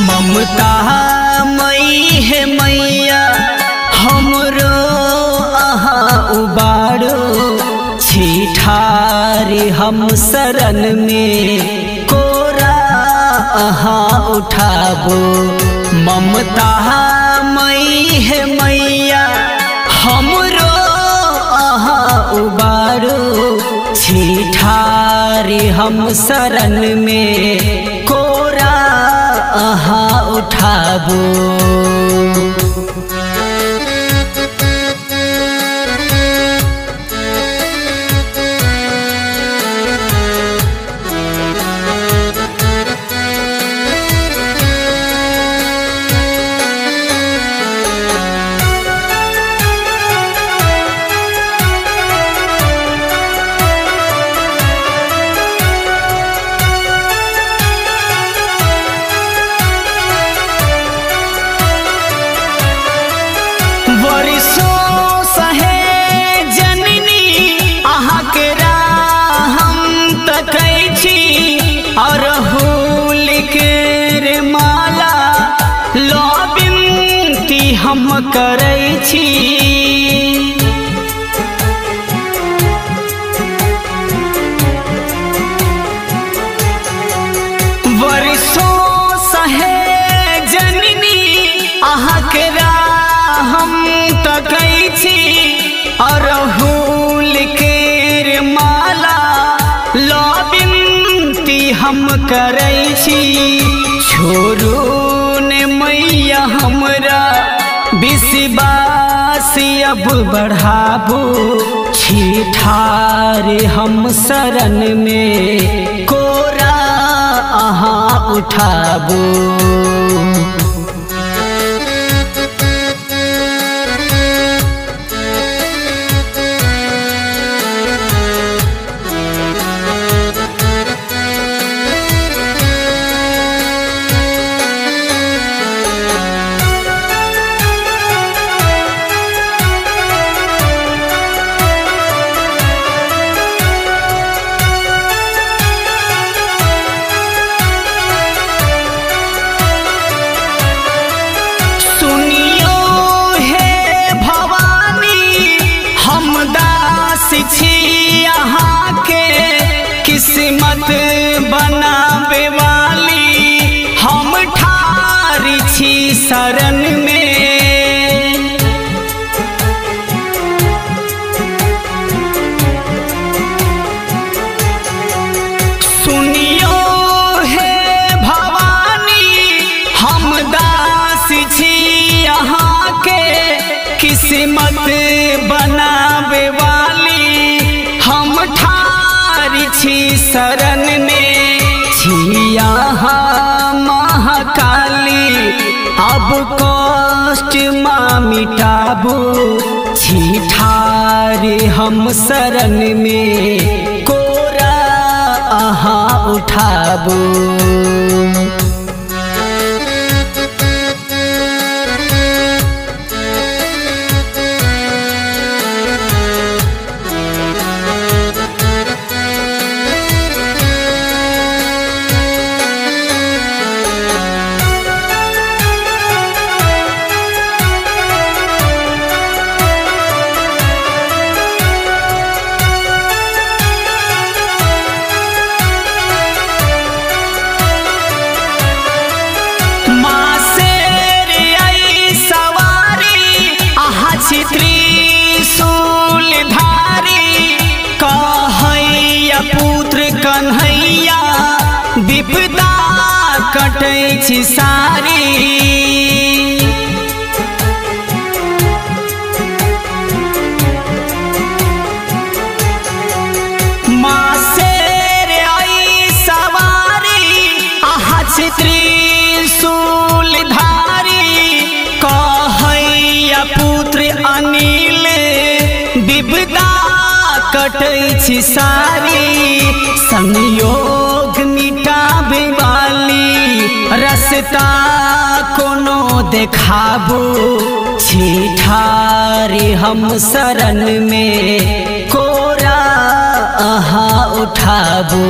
ममता मई है मैया हमरो अहा उबारो छिठारी हम शरण में कोरा अहा उठाबो। ममता मई है मैया हमरो अहा उबारो छिठारी हम शरण में कोरा अहा उठाबो। हम करै छी वर्षों सहे जननी अहाँ के हम तकै छी अरहुल केर माला लो बिनती हम करै छी। छोरू ने मैया हमरा विश्वास अब बढ़ाबो छिठारे हम शरण में कोरा अहा उठाबो। किस्मत बनावे वाली हम ठारी छी शरण में। सुनियो हे भवानी हम दास छी यहाँ के किस्मत बनावे वाली हम छी शरण में। छिया महाकाली अब कष्ट माँ मिटाबो छिठारे हम शरण में कोरा अहा उठाबो। कन्हैया विपदा कटै छी सारी। माँ शेर कटै छी सारी संयोग मिटाबे वाली रास्ता कोनो देखाबू छी ठारी हम शरण में कोरा अहाँ उठाबू।